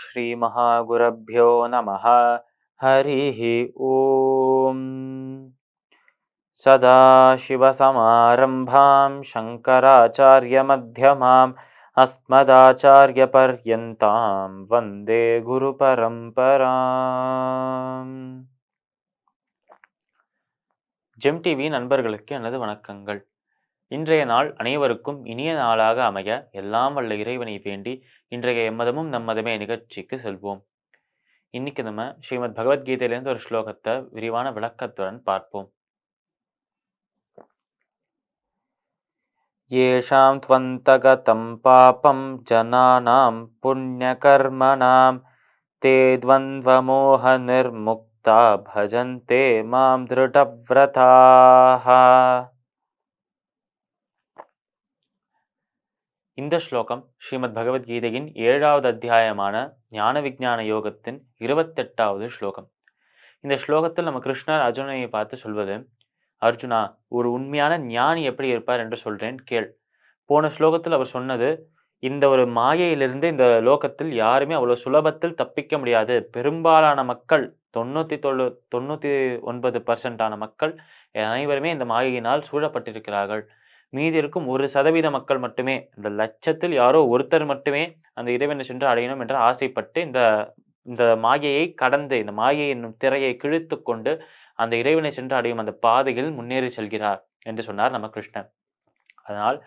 श्री महागुरभ्यो नमः। हरिः ओम। सदाशिवसमारम्भां शङ्कराचार्यमध्यमाम् अस्मदाचार्यपर्यन्तां वन्दे குருபரம்பராம். ஜெம் டிவி நண்பர்களுக்கு எனது வணக்கங்கள். இன்றைய நாள் அனைவருக்கும் இனிய நாளாக அமைய எல்லாம் வல்ல இறைவனை வேண்டி இன்றைய எம்மதமும் நம்மதமே நிகழ்ச்சிக்கு செல்வோம். இன்னைக்கு நம்ம ஸ்ரீமத் பகவத்கீதையிலேருந்து ஒரு ஸ்லோகத்தை விரிவான விளக்கத்துடன் பார்ப்போம். येषां त्वन्तगतं पापं जनानां पुण्यकर्मणां ते द्वन्द्वमोहनिर्मुक्ता भजन्ते मां दृढव्रताः. இந்த ஸ்லோகம் ஸ்ரீமத் பகவத்கீதையின் 7வது அத்தியாயமான ஞான விஞ்ஞான யோகத்தின் 28வது ஸ்லோகம். இந்த ஸ்லோகத்தில் நம்ம கிருஷ்ணர் அர்ஜுனனை பார்த்து சொல்வது, அர்ஜுனா, ஒரு உண்மையான ஞானி எப்படி இருப்பார் என்று சொல்றேன் கேள். போன ஸ்லோகத்தில் அவர் சொன்னது, இந்த ஒரு மாயையிலிருந்து இந்த லோகத்தில் யாருமே அவ்வளவு சுலபத்தில் தப்பிக்க முடியாது. பெரும்பாலான மக்கள் 99% மக்கள் அனைவருமே இந்த மாயையினால் சூழப்பட்டிருக்கிறார்கள். மீதி இருக்கும் 1% மக்கள் மட்டுமே, இந்த லட்சத்தில் யாரோ ஒருத்தர் மட்டுமே அந்த இறைவனை சென்று அடையணும் என்று ஆசைப்பட்டு இந்த இந்த மாயையை கடந்து, இந்த மாயை என்னும் திரையை கிழித்து கொண்டு அந்த இறைவனை சென்று அடையும் அந்த பாதையில் முன்னேறி செல்கிறார் என்று சொன்னார் நம்ம கிருஷ்ணன். அதனால்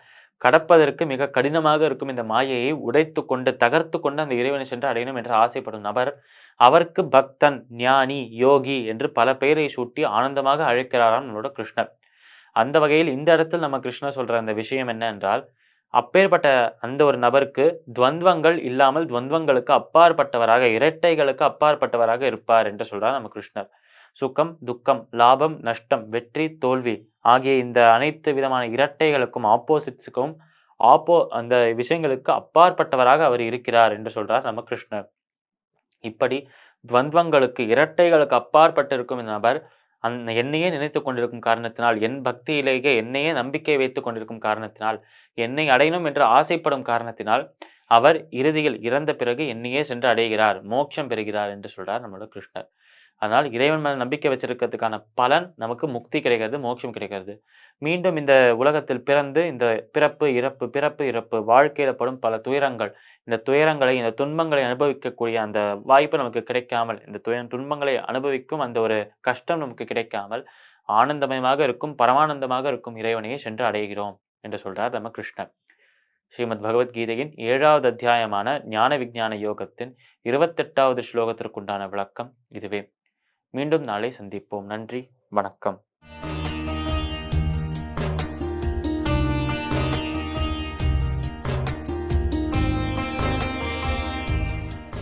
கடப்பதற்கு மிக கடினமாக இருக்கும் இந்த மாயையை உடைத்து கொண்டு தகர்த்து கொண்டு அந்த இறைவனை சென்று அடையணும் என்று ஆசைப்படும் நபர், அவருக்கு பக்தன், ஞானி, யோகி என்று பல பெயரை சூட்டி ஆனந்தமாக அழைக்கிறாராம் நம்மளோட கிருஷ்ணர். அந்த வகையில் இந்த இடத்தில் நம்ம கிருஷ்ணர் சொல்ற அந்த விஷயம் என்ன என்றால், அப்பேற்பட்ட அந்த ஒரு நபருக்கு துவந்தங்கள் இல்லாமல் துவந்தங்களுக்கு அப்பாற்பட்டவராக, இரட்டைகளுக்கு அப்பாற்பட்டவராக இருப்பார் என்று சொல்றார் நம்ம கிருஷ்ணர். சுகம், துக்கம், லாபம், நஷ்டம், வெற்றி, தோல்வி ஆகிய இந்த அனைத்து விதமான இரட்டைகளுக்கும் ஆப்போசிட்ஸுக்கும் அந்த விஷயங்களுக்கு அப்பாற்பட்டவராக அவர் இருக்கிறார் என்று சொல்றார் நம்ம கிருஷ்ணர். இப்படி துவந்தங்களுக்கு, இரட்டைகளுக்கு அப்பாற்பட்டு இருக்கும் இந்த நபர் என்னையே நினைத்துக் கொண்டிருக்கும் காரணத்தினால், என் பக்தியிலேயே என்னையே நம்பிக்கை வைத்துக் கொண்டிருக்கும் காரணத்தினால், என்னை அடையணும் என்று ஆசைப்படும் காரணத்தினால் அவர் இறுதியில் இறந்த பிறகு என்னையே சென்று அடைகிறார், மோட்சம் பெறுகிறார் என்று சொல்றார் நம்மளோட கிருஷ்ணர். அதனால் இறைவன் மேல் நம்பிக்கை வச்சிருக்கிறதுக்கான பலன் நமக்கு முக்தி கிடைக்கிறது, மோட்சம் கிடைக்கிறது. மீண்டும் இந்த உலகத்தில் பிறந்து இந்த பிறப்பு இறப்பு பிறப்பு இறப்பு வாழ்க்கையில படும் பல துயரங்கள், இந்த துயரங்களை, இந்த துன்பங்களை அனுபவிக்கக்கூடிய அந்த வாய்ப்பு நமக்கு கிடைக்காமல், இந்த துன்பங்களை அனுபவிக்கும் அந்த ஒரு கஷ்டம் நமக்கு கிடைக்காமல் ஆனந்தமயமாக இருக்கும், பரமானந்தமாக இருக்கும் இறைவனையே சென்று அடைகிறோம் என்று சொல்றார் நம்ம கிருஷ்ணர். ஸ்ரீமத் பகவத்கீதையின் 7வது அத்தியாயமான ஞான விஞ்ஞான யோகத்தின் 28வது ஸ்லோகத்திற்குண்டான விளக்கம் இதுவே. மீண்டும் நாளை சந்திப்போம். நன்றி, வணக்கம்.